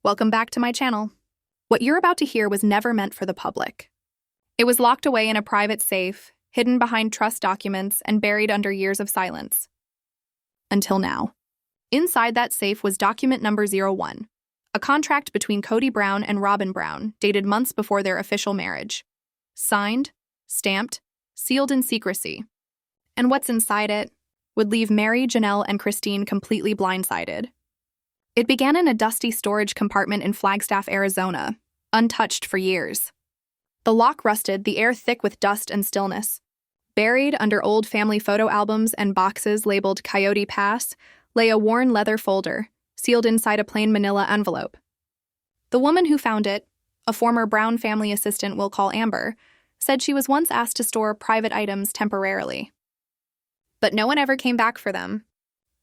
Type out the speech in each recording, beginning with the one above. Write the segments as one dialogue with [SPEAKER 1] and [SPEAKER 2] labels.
[SPEAKER 1] Welcome back to my channel. What you're about to hear was never meant for the public. It was locked away in a private safe, hidden behind trust documents, and buried under years of silence. Until now. Inside that safe was document number 01, a contract between Kody Brown and Robyn Brown, dated months before their official marriage. Signed, stamped, sealed in secrecy. And what's inside it would leave Mary, Janelle, and Christine completely blindsided. It began in a dusty storage compartment in Flagstaff, Arizona, untouched for years. The lock rusted, the air thick with dust and stillness. Buried under old family photo albums and boxes labeled Coyote Pass lay a worn leather folder, sealed inside a plain manila envelope. The woman who found it, a former Brown family assistant we'll call Amber, said she was once asked to store private items temporarily. But no one ever came back for them.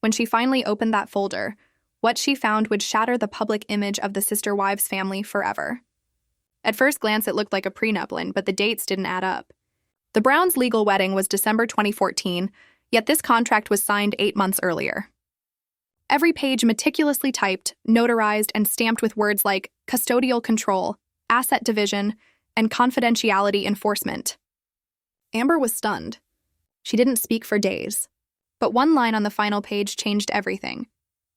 [SPEAKER 1] When she finally opened that folder, what she found would shatter the public image of the sister wives family forever. At first glance, it looked like a prenup, but the dates didn't add up. The Browns' legal wedding was December 2014, yet this contract was signed 8 months earlier. Every page meticulously typed, notarized, and stamped with words like custodial control, asset division, and confidentiality enforcement. Amber was stunned. She didn't speak for days. But one line on the final page changed everything.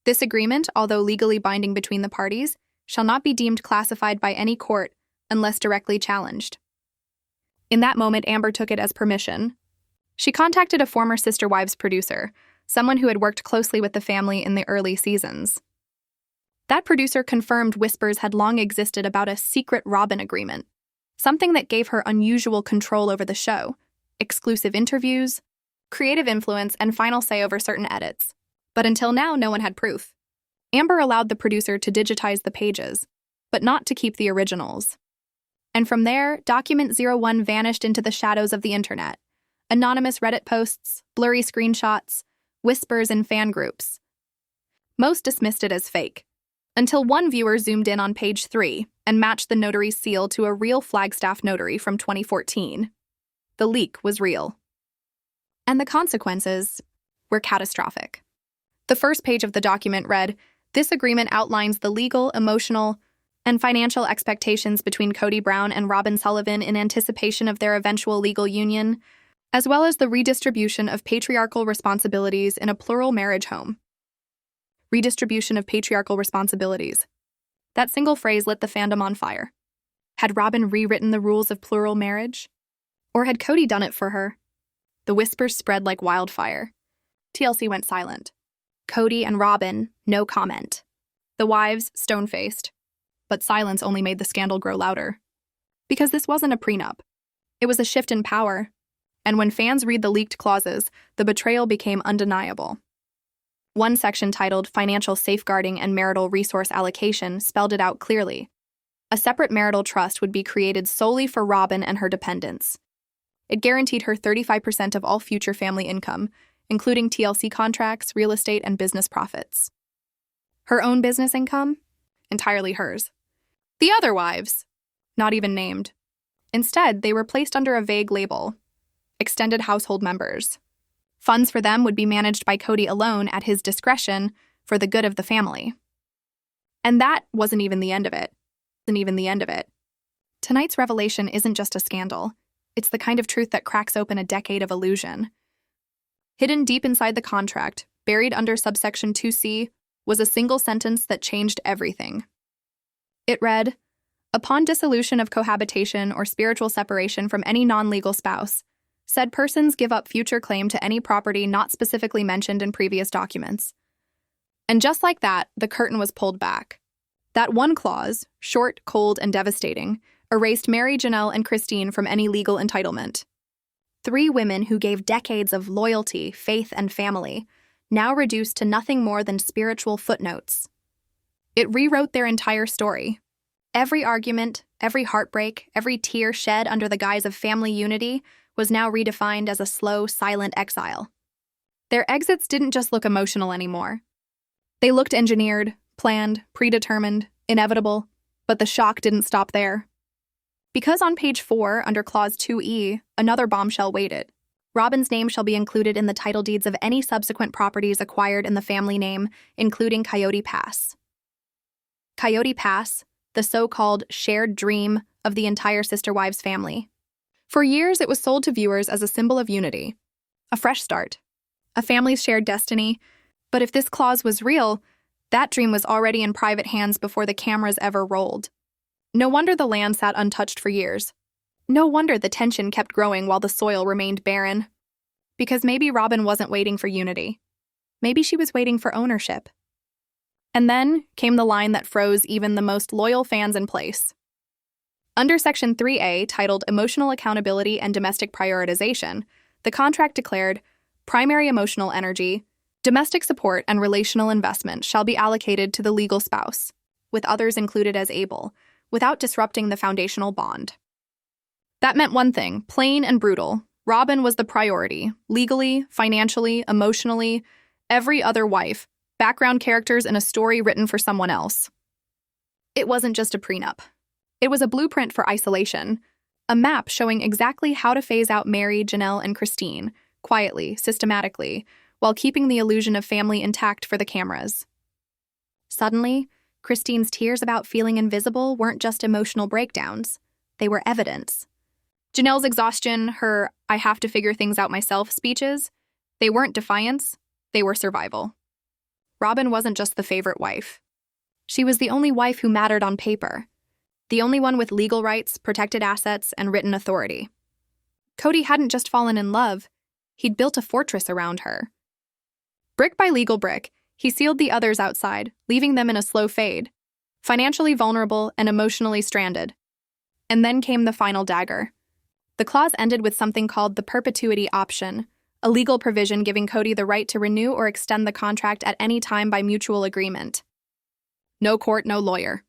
[SPEAKER 1] This agreement, although legally binding between the parties, shall not be deemed classified by any court unless directly challenged. In that moment, Amber took it as permission. She contacted a former Sister Wives producer, someone who had worked closely with the family in the early seasons. That producer confirmed whispers had long existed about a secret Robyn agreement, something that gave her unusual control over the show, exclusive interviews, creative influence, and final say over certain edits. But until now, no one had proof. Amber allowed the producer to digitize the pages, but not to keep the originals. And from there, document 01 vanished into the shadows of the internet. Anonymous Reddit posts, blurry screenshots, whispers in fan groups. Most dismissed it as fake, until one viewer zoomed in on page 3 and matched the notary's seal to a real Flagstaff notary from 2014. The leak was real. And the consequences were catastrophic. The first page of the document read, "This agreement outlines the legal, emotional, and financial expectations between Kody Brown and Robyn Sullivan in anticipation of their eventual legal union, as well as the redistribution of patriarchal responsibilities in a plural marriage home." Redistribution of patriarchal responsibilities. That single phrase lit the fandom on fire. Had Robyn rewritten the rules of plural marriage? Or had Kody done it for her? The whispers spread like wildfire. TLC went silent. Kody and Robyn, no comment. The wives, stone-faced. But silence only made the scandal grow louder. Because this wasn't a prenup. It was a shift in power. And when fans read the leaked clauses, the betrayal became undeniable. One section titled Financial Safeguarding and Marital Resource Allocation spelled it out clearly. A separate marital trust would be created solely for Robyn and her dependents. It guaranteed her 35% of all future family income, including TLC contracts, real estate, and business profits. Her own business income? Entirely hers. The other wives? Not even named. Instead, they were placed under a vague label: extended household members. Funds for them would be managed by Kody alone at his discretion for the good of the family. And that wasn't even the end of it. Tonight's revelation isn't just a scandal. It's the kind of truth that cracks open a decade of illusion. Hidden deep inside the contract, buried under subsection 2C, was a single sentence that changed everything. It read, "Upon dissolution of cohabitation or spiritual separation from any non-legal spouse, said persons give up future claim to any property not specifically mentioned in previous documents." And just like that, the curtain was pulled back. That one clause, short, cold, and devastating, erased Mary, Janelle, and Christine from any legal entitlement. 3 women who gave decades of loyalty, faith, and family, now reduced to nothing more than spiritual footnotes. It rewrote their entire story. Every argument, every heartbreak, every tear shed under the guise of family unity was now redefined as a slow, silent exile. Their exits didn't just look emotional anymore. They looked engineered, planned, predetermined, inevitable, but the shock didn't stop there. Because on page 4, under clause 2E, another bombshell waited. Robyn's name shall be included in the title deeds of any subsequent properties acquired in the family name, including Coyote Pass. Coyote Pass, the so-called shared dream of the entire Sister Wives family. For years, it was sold to viewers as a symbol of unity, a fresh start, a family's shared destiny. But if this clause was real, that dream was already in private hands before the cameras ever rolled. No wonder the land sat untouched for years. No wonder the tension kept growing while the soil remained barren. Because maybe Robyn wasn't waiting for unity. Maybe she was waiting for ownership. And then came the line that froze even the most loyal fans in place. Under Section 3A, titled Emotional Accountability and Domestic Prioritization, the contract declared, primary emotional energy, domestic support, and relational investment shall be allocated to the legal spouse, with others included as able, without disrupting the foundational bond. That meant one thing, plain and brutal. Robyn was the priority, legally, financially, emotionally, every other wife, background characters in a story written for someone else. It wasn't just a prenup. It was a blueprint for isolation, a map showing exactly how to phase out Mary, Janelle, and Christine, quietly, systematically, while keeping the illusion of family intact for the cameras. Suddenly, Christine's tears about feeling invisible weren't just emotional breakdowns. They were evidence. Janelle's exhaustion, her "I have to figure things out myself" speeches, they weren't defiance, they were survival. Robyn wasn't just the favorite wife. She was the only wife who mattered on paper, the only one with legal rights, protected assets, and written authority. Kody hadn't just fallen in love, he'd built a fortress around her. Brick by legal brick, he sealed the others outside, leaving them in a slow fade, financially vulnerable and emotionally stranded. And then came the final dagger. The clause ended with something called the perpetuity option, a legal provision giving Kody the right to renew or extend the contract at any time by mutual agreement. No court, no lawyer.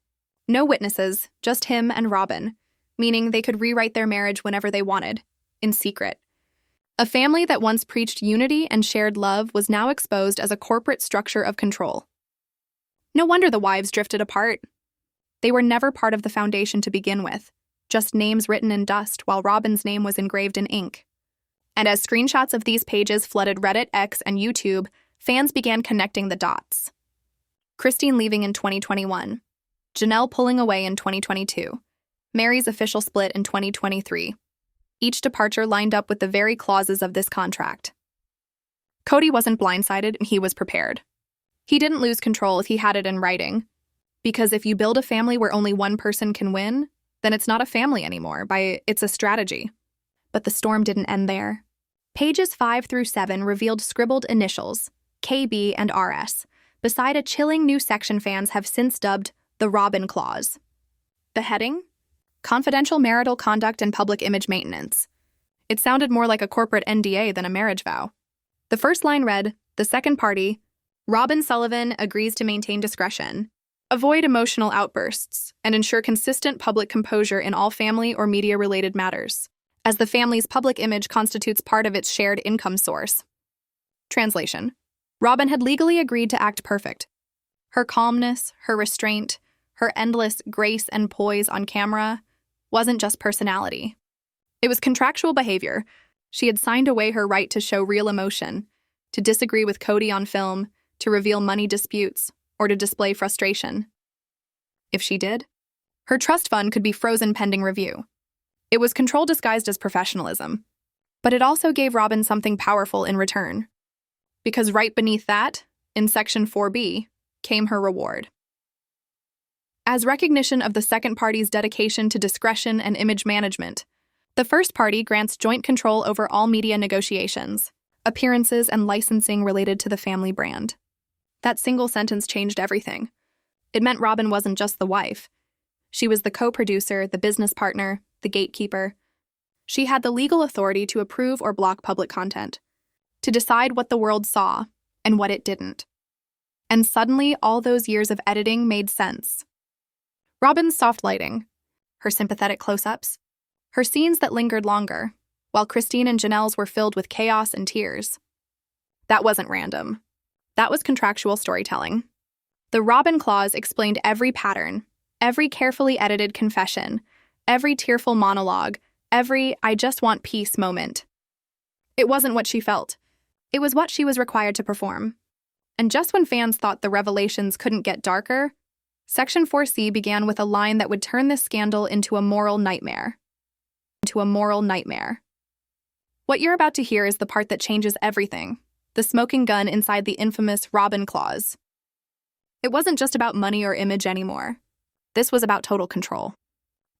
[SPEAKER 1] No witnesses, just him and Robyn, meaning they could rewrite their marriage whenever they wanted, in secret. A family that once preached unity and shared love was now exposed as a corporate structure of control. No wonder the wives drifted apart. They were never part of the foundation to begin with, just names written in dust while Robyn's name was engraved in ink. And as screenshots of these pages flooded Reddit, X, and YouTube, fans began connecting the dots. Christine leaving in 2021, Janelle pulling away in 2022, Mary's official split in 2023. Each departure lined up with the very clauses of this contract. Kody wasn't blindsided, he was prepared. He didn't lose control if he had it in writing. Because if you build a family where only one person can win, then it's not a family anymore, it's a strategy. But the storm didn't end there. Pages 5 through 7 revealed scribbled initials, KB and RS, beside a chilling new section fans have since dubbed the Robyn Clause. The heading? Confidential marital conduct and public image maintenance. It sounded more like a corporate NDA than a marriage vow. The first line read, the second party, Robyn Sullivan, agrees to maintain discretion, avoid emotional outbursts, and ensure consistent public composure in all family or media-related matters, as the family's public image constitutes part of its shared income source. Translation. Robyn had legally agreed to act perfect. Her calmness, her restraint, her endless grace and poise on camera wasn't just personality. It was contractual behavior. She had signed away her right to show real emotion, to disagree with Kody on film, to reveal money disputes, or to display frustration. If she did, her trust fund could be frozen pending review. It was control disguised as professionalism. But it also gave Robyn something powerful in return. Because right beneath that, in Section 4B, came her reward. As recognition of the second party's dedication to discretion and image management, the first party grants joint control over all media negotiations, appearances, and licensing related to the family brand. That single sentence changed everything. It meant Robyn wasn't just the wife. She was the co-producer, the business partner, the gatekeeper. She had the legal authority to approve or block public content, to decide what the world saw and what it didn't. And suddenly, all those years of editing made sense. Robyn's soft lighting, her sympathetic close-ups, her scenes that lingered longer, while Christine and Janelle's were filled with chaos and tears. That wasn't random. That was contractual storytelling. The Robyn Clause explained every pattern, every carefully edited confession, every tearful monologue, every "I just want peace" moment. It wasn't what she felt. It was what she was required to perform. And just when fans thought the revelations couldn't get darker, Section 4C began with a line that would turn this scandal into a moral nightmare. What you're about to hear is the part that changes everything, the smoking gun inside the infamous Robyn clause. It wasn't just about money or image anymore. This was about total control.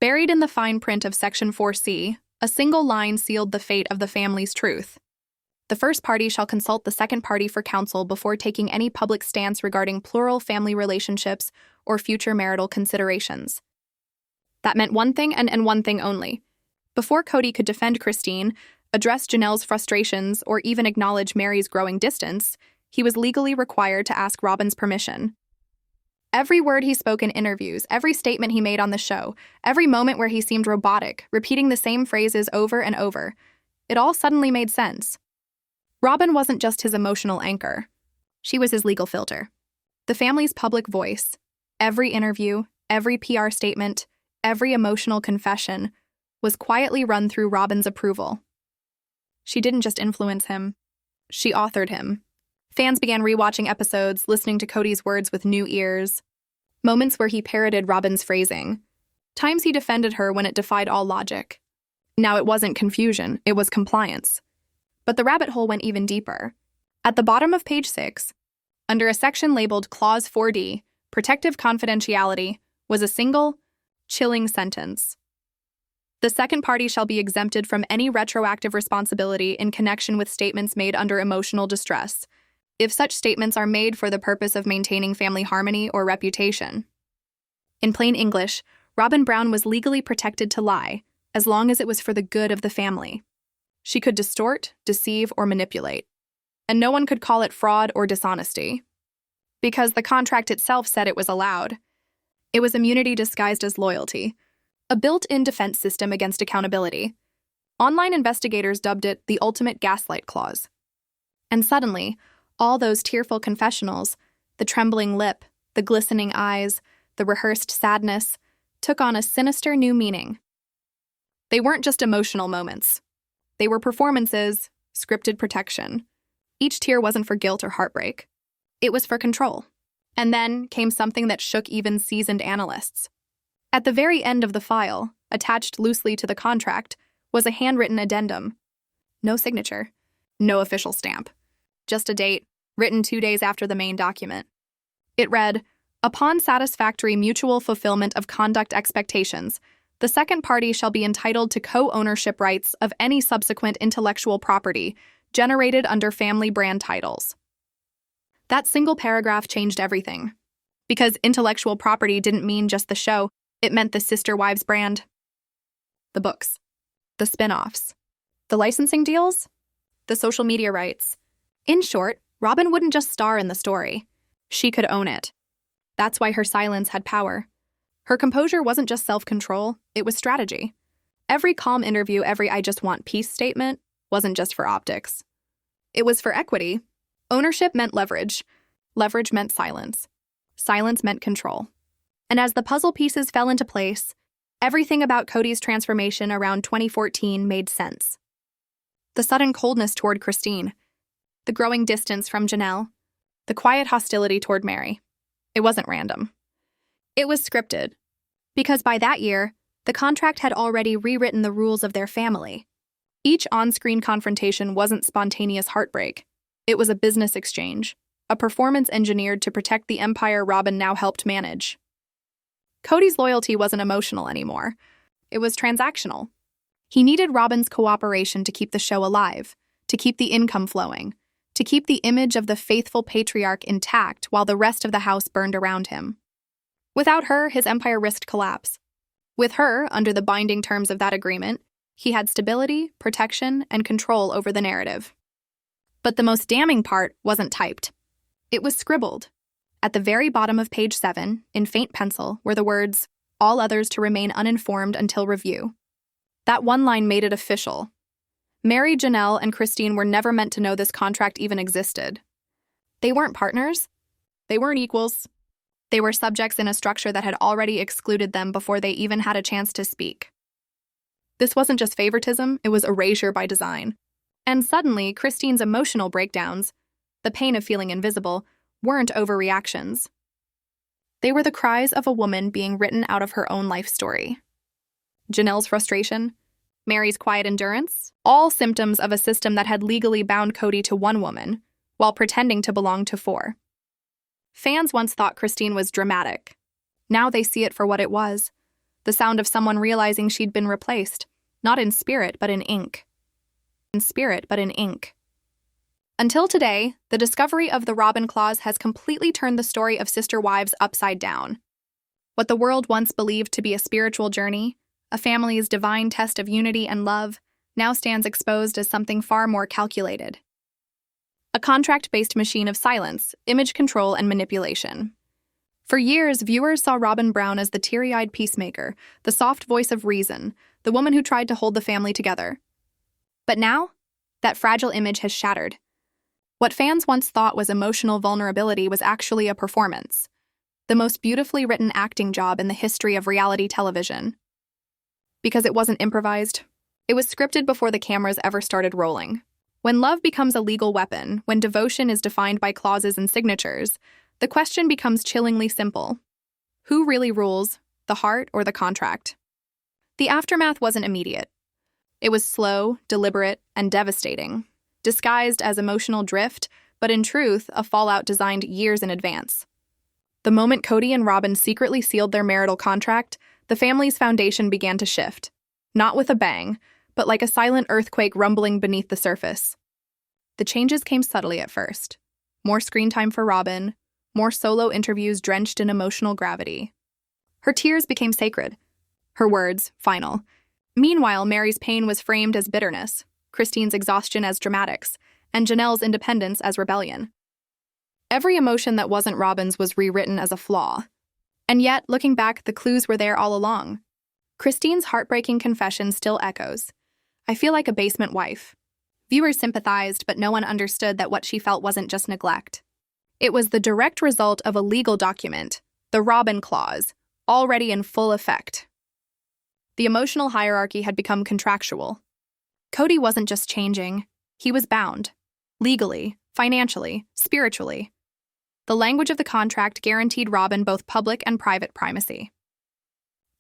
[SPEAKER 1] Buried in the fine print of Section 4C, a single line sealed the fate of the family's truth. The first party shall consult the second party for counsel before taking any public stance regarding plural family relationships or future marital considerations. That meant one thing and one thing only. Before Kody could defend Christine, address Janelle's frustrations, or even acknowledge Mary's growing distance, he was legally required to ask Robyn's permission. Every word he spoke in interviews, every statement he made on the show, every moment where he seemed robotic, repeating the same phrases over and over, it all suddenly made sense. Robyn wasn't just his emotional anchor. She was his legal filter. The family's public voice, every interview, every PR statement, every emotional confession, was quietly run through Robyn's approval. She didn't just influence him, she authored him. Fans began rewatching episodes, listening to Kody's words with new ears. Moments where he parroted Robyn's phrasing. Times he defended her when it defied all logic. Now it wasn't confusion, it was compliance. But the rabbit hole went even deeper. At the bottom of page 6, under a section labeled Clause 4D, Protective Confidentiality, was a single, chilling sentence. The second party shall be exempted from any retroactive responsibility in connection with statements made under emotional distress, if such statements are made for the purpose of maintaining family harmony or reputation. In plain English, Robyn Brown was legally protected to lie, as long as it was for the good of the family. She could distort, deceive, or manipulate, and no one could call it fraud or dishonesty, because the contract itself said it was allowed. It was immunity disguised as loyalty, a built-in defense system against accountability. Online investigators dubbed it the ultimate gaslight clause. And suddenly, all those tearful confessionals, the trembling lip, the glistening eyes, the rehearsed sadness, took on a sinister new meaning. They weren't just emotional moments. They were performances, scripted protection. Each tear wasn't for guilt or heartbreak. It was for control. And then came something that shook even seasoned analysts. At the very end of the file, attached loosely to the contract, was a handwritten addendum. No signature, no official stamp. Just a date, written 2 days after the main document. It read, "Upon satisfactory mutual fulfillment of conduct expectations, the second party shall be entitled to co-ownership rights of any subsequent intellectual property generated under family brand titles." That single paragraph changed everything. Because intellectual property didn't mean just the show, it meant the Sister Wives brand. The books, the spin-offs, the licensing deals, the social media rights. In short, Robyn wouldn't just star in the story. She could own it. That's why her silence had power. Her composure wasn't just self-control, it was strategy. Every calm interview, every "I just want peace" statement wasn't just for optics. It was for equity. Ownership meant leverage. Leverage meant silence. Silence meant control. And as the puzzle pieces fell into place, everything about Kody's transformation around 2014 made sense. The sudden coldness toward Christine, the growing distance from Janelle, the quiet hostility toward Mary. It wasn't random. It was scripted. Because by that year, the contract had already rewritten the rules of their family. Each on-screen confrontation wasn't spontaneous heartbreak. It was a business exchange, a performance engineered to protect the empire Robyn now helped manage. Kody's loyalty wasn't emotional anymore. It was transactional. He needed Robyn's cooperation to keep the show alive, to keep the income flowing, to keep the image of the faithful patriarch intact while the rest of the house burned around him. Without her, his empire risked collapse. With her, under the binding terms of that agreement, he had stability, protection, and control over the narrative. But the most damning part wasn't typed. It was scribbled. At the very bottom of page 7, in faint pencil, were the words, "All others to remain uninformed until review." That one line made it official. Mary, Janelle, and Christine were never meant to know this contract even existed. They weren't partners. They weren't equals. They were subjects in a structure that had already excluded them before they even had a chance to speak. This wasn't just favoritism, it was erasure by design. And suddenly, Christine's emotional breakdowns, the pain of feeling invisible, weren't overreactions. They were the cries of a woman being written out of her own life story. Janelle's frustration, Mary's quiet endurance, all symptoms of a system that had legally bound Kody to one woman, while pretending to belong to four. Fans once thought Christine was dramatic. Now they see it for what it was, the sound of someone realizing she'd been replaced, not in spirit but in ink. Until today, the discovery of the Robyn clause has completely turned the story of sister wives upside down. What the world once believed to be a spiritual journey, a family's divine test of unity and love, now stands exposed as something far more calculated. A contract-based machine of silence, image control, and manipulation. For years, viewers saw Robyn Brown as the teary-eyed peacemaker, the soft voice of reason, the woman who tried to hold the family together. But now, that fragile image has shattered. What fans once thought was emotional vulnerability was actually a performance, the most beautifully written acting job in the history of reality television. Because it wasn't improvised, it was scripted before the cameras ever started rolling. When love becomes a legal weapon, when devotion is defined by clauses and signatures, the question becomes chillingly simple. Who really rules, the heart or the contract? The aftermath wasn't immediate. It was slow, deliberate, and devastating, disguised as emotional drift, but in truth, a fallout designed years in advance. The moment Kody and Robyn secretly sealed their marital contract, the family's foundation began to shift. Not with a bang, but like a silent earthquake rumbling beneath the surface. The changes came subtly at first. More screen time for Robyn, more solo interviews drenched in emotional gravity. Her tears became sacred, her words final. Meanwhile, Mary's pain was framed as bitterness, Christine's exhaustion as dramatics, and Janelle's independence as rebellion. Every emotion that wasn't Robyn's was rewritten as a flaw. And yet, looking back, the clues were there all along. Christine's heartbreaking confession still echoes. I feel like a basement wife. Viewers sympathized, but no one understood that what she felt wasn't just neglect. It was the direct result of a legal document, the Robyn clause, already in full effect. The emotional hierarchy had become contractual. Kody wasn't just changing, he was bound. Legally, financially, spiritually. The language of the contract guaranteed Robyn both public and private primacy.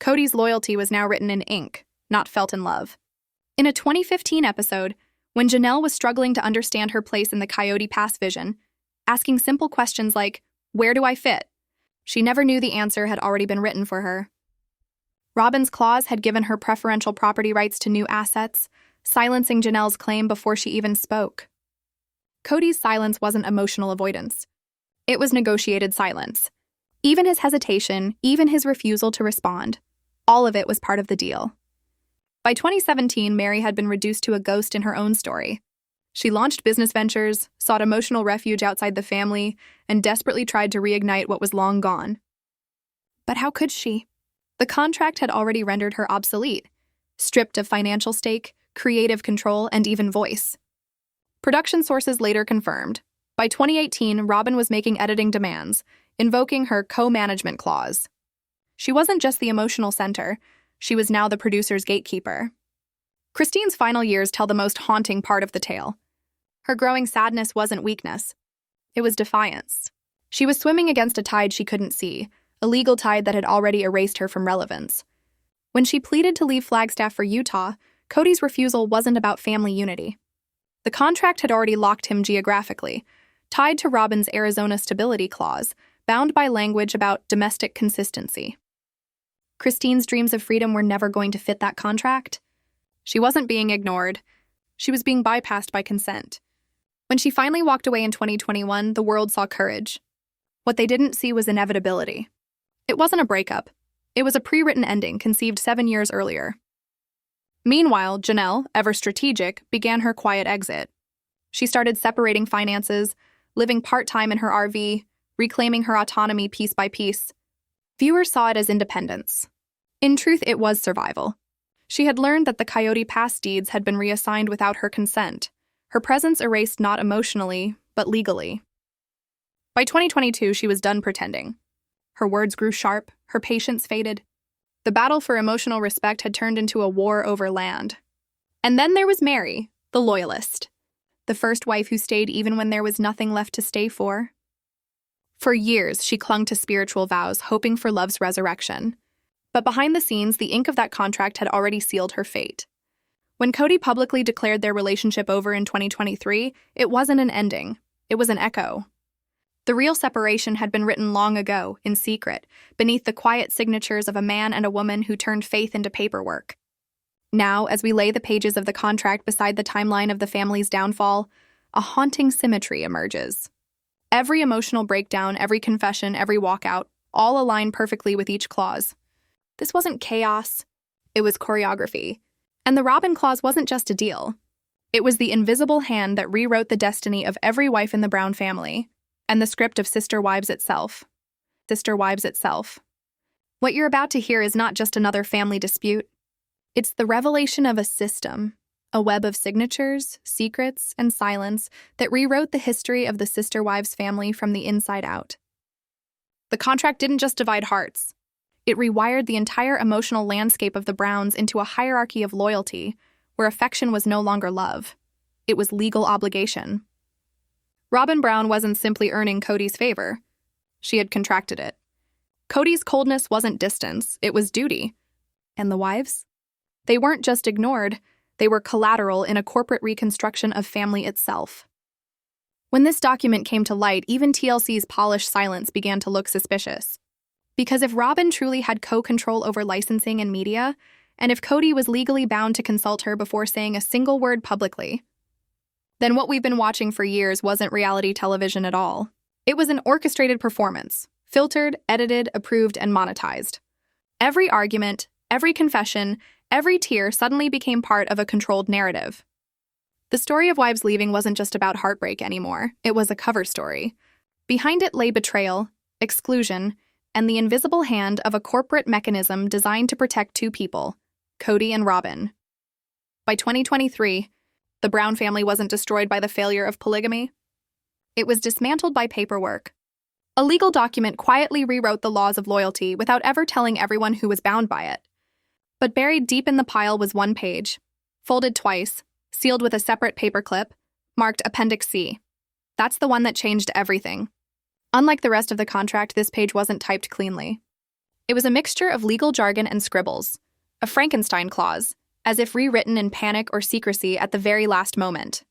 [SPEAKER 1] Kody's loyalty was now written in ink, not felt in love. In a 2015 episode, when Janelle was struggling to understand her place in the Coyote Pass vision, asking simple questions like, "Where do I fit?" she never knew the answer had already been written for her. Robyn's clause had given her preferential property rights to new assets, silencing Janelle's claim before she even spoke. Kody's silence wasn't emotional avoidance. It was negotiated silence. Even his hesitation, even his refusal to respond, all of it was part of the deal. By 2017, Mary had been reduced to a ghost in her own story. She launched business ventures, sought emotional refuge outside the family, and desperately tried to reignite what was long gone. But how could she? The contract had already rendered her obsolete, stripped of financial stake, creative control, and even voice. Production sources later confirmed. By 2018, Robyn was making editing demands, invoking her co-management clause. She wasn't just the emotional center, she was now the producer's gatekeeper. Christine's final years tell the most haunting part of the tale. Her growing sadness wasn't weakness. It was defiance. She was swimming against a tide she couldn't see, a legal tide that had already erased her from relevance. When she pleaded to leave Flagstaff for Utah, Kody's refusal wasn't about family unity. The contract had already locked him geographically, tied to Robyn's Arizona stability clause, bound by language about domestic consistency. Christine's dreams of freedom were never going to fit that contract. She wasn't being ignored. She was being bypassed by consent. When she finally walked away in 2021, the world saw courage. What they didn't see was inevitability. It wasn't a breakup. It was a pre-written ending conceived 7 years earlier. Meanwhile, Janelle, ever strategic, began her quiet exit. She started separating finances, living part-time in her RV, reclaiming her autonomy piece by piece. Viewers saw it as independence. In truth, it was survival. She had learned that the Coyote Pass deeds had been reassigned without her consent, her presence erased not emotionally, but legally. By 2022, she was done pretending. Her words grew sharp, her patience faded. The battle for emotional respect had turned into a war over land. And then there was Mary, the loyalist, the first wife who stayed even when there was nothing left to stay for. For years, she clung to spiritual vows, hoping for love's resurrection. But behind the scenes, the ink of that contract had already sealed her fate. When Kody publicly declared their relationship over in 2023, it wasn't an ending. It was an echo. The real separation had been written long ago, in secret, beneath the quiet signatures of a man and a woman who turned faith into paperwork. Now, as we lay the pages of the contract beside the timeline of the family's downfall, a haunting symmetry emerges. Every emotional breakdown, every confession, every walkout, all align perfectly with each clause. This wasn't chaos, it was choreography. And the Robyn clause wasn't just a deal. It was the invisible hand that rewrote the destiny of every wife in the Brown family, and the script of Sister Wives itself. Sister Wives itself. What you're about to hear is not just another family dispute. It's the revelation of a system, a web of signatures, secrets, and silence that rewrote the history of the Sister Wives family from the inside out. The contract didn't just divide hearts. It rewired the entire emotional landscape of the Browns into a hierarchy of loyalty, where affection was no longer love. It was legal obligation. Robyn Brown wasn't simply earning Kody's favor. She had contracted it. Kody's coldness wasn't distance, it was duty. And the wives? They weren't just ignored, they were collateral in a corporate reconstruction of family itself. When this document came to light, even TLC's polished silence began to look suspicious. Because if Robyn truly had co-control over licensing and media, and if Kody was legally bound to consult her before saying a single word publicly, then what we've been watching for years wasn't reality television at all. It was an orchestrated performance, filtered, edited, approved, and monetized. Every argument, every confession, every tear suddenly became part of a controlled narrative. The story of wives leaving wasn't just about heartbreak anymore, it was a cover story. Behind it lay betrayal, exclusion, and the invisible hand of a corporate mechanism designed to protect two people, Kody and Robyn. By 2023, the Brown family wasn't destroyed by the failure of polygamy. It was dismantled by paperwork. A legal document quietly rewrote the laws of loyalty without ever telling everyone who was bound by it. But buried deep in the pile was one page, folded twice, sealed with a separate paperclip, marked Appendix C. That's the one that changed everything. Unlike the rest of the contract, this page wasn't typed cleanly. It was a mixture of legal jargon and scribbles, a Frankenstein clause, as if rewritten in panic or secrecy at the very last moment.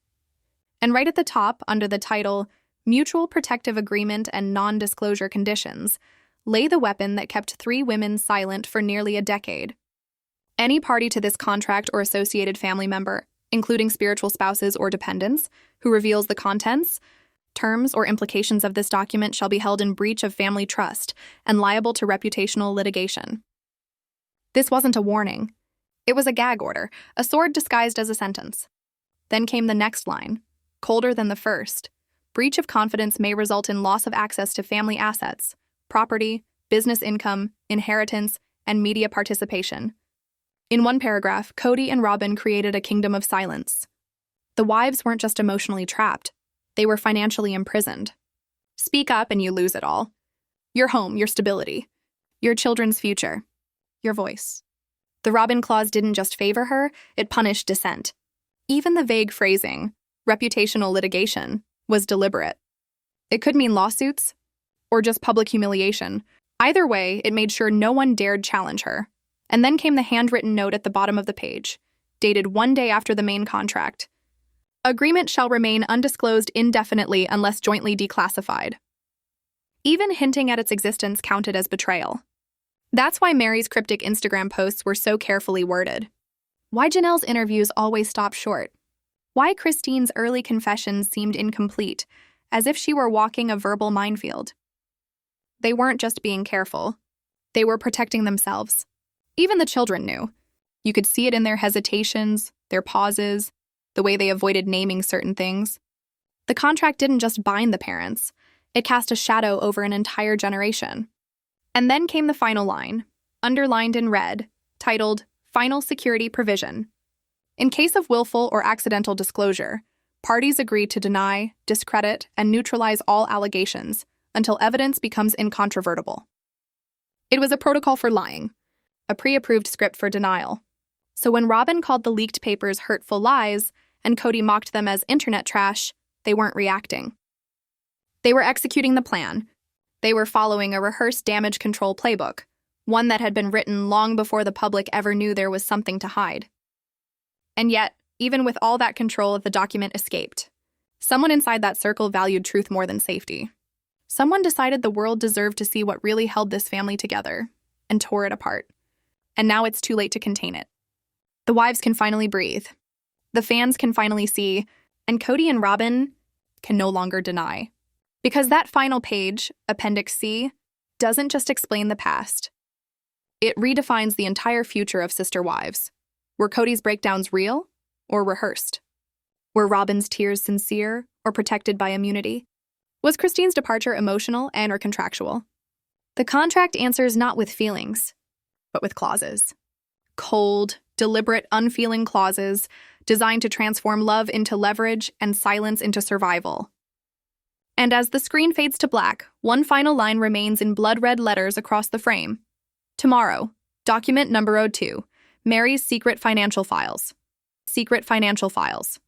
[SPEAKER 1] And right at the top, under the title, Mutual Protective Agreement and Non-Disclosure Conditions, lay the weapon that kept three women silent for nearly a decade. Any party to this contract or associated family member, including spiritual spouses or dependents, who reveals the contents, terms, or implications of this document shall be held in breach of family trust and liable to reputational litigation. This wasn't a warning. It was a gag order, a sword disguised as a sentence. Then came the next line, colder than the first. Breach of confidence may result in loss of access to family assets, property, business income, inheritance, and media participation. In one paragraph, Kody and Robyn created a kingdom of silence. The wives weren't just emotionally trapped. They were financially imprisoned. Speak up and you lose it all. Your home, your stability, your children's future, your voice. The Robyn clause didn't just favor her, it punished dissent. Even the vague phrasing, reputational litigation, was deliberate. It could mean lawsuits, or just public humiliation. Either way, it made sure no one dared challenge her. And then came the handwritten note at the bottom of the page, dated one day after the main contract. Agreement shall remain undisclosed indefinitely unless jointly declassified. Even hinting at its existence counted as betrayal. That's why Mary's cryptic Instagram posts were so carefully worded. Why Janelle's interviews always stop short. Why Christine's early confessions seemed incomplete, as if she were walking a verbal minefield. They weren't just being careful. They were protecting themselves. Even the children knew. You could see it in their hesitations, their pauses, the way they avoided naming certain things. The contract didn't just bind the parents, it cast a shadow over an entire generation. And then came the final line, underlined in red, titled, Final Security Provision. In case of willful or accidental disclosure, parties agree to deny, discredit, and neutralize all allegations until evidence becomes incontrovertible. It was a protocol for lying, a pre-approved script for denial. So when Robyn called the leaked papers hurtful lies and Kody mocked them as internet trash, they weren't reacting. They were executing the plan, They were following a rehearsed damage control playbook, one that had been written long before the public ever knew there was something to hide. And yet, even with all that control, the document escaped. Someone inside that circle valued truth more than safety. Someone decided the world deserved to see what really held this family together, and tore it apart. And now it's too late to contain it. The wives can finally breathe. The fans can finally see, and Kody and Robyn can no longer deny. Because that final page, Appendix C, doesn't just explain the past. It redefines the entire future of sister wives. Were Kody's breakdowns real or rehearsed? Were Robyn's tears sincere or protected by immunity? Was Christine's departure emotional and/or contractual? The contract answers not with feelings, but with clauses. Cold, deliberate, unfeeling clauses designed to transform love into leverage and silence into survival. And as the screen fades to black, one final line remains in blood-red letters across the frame. Tomorrow, document number 2, Mary's secret financial files. Secret financial files.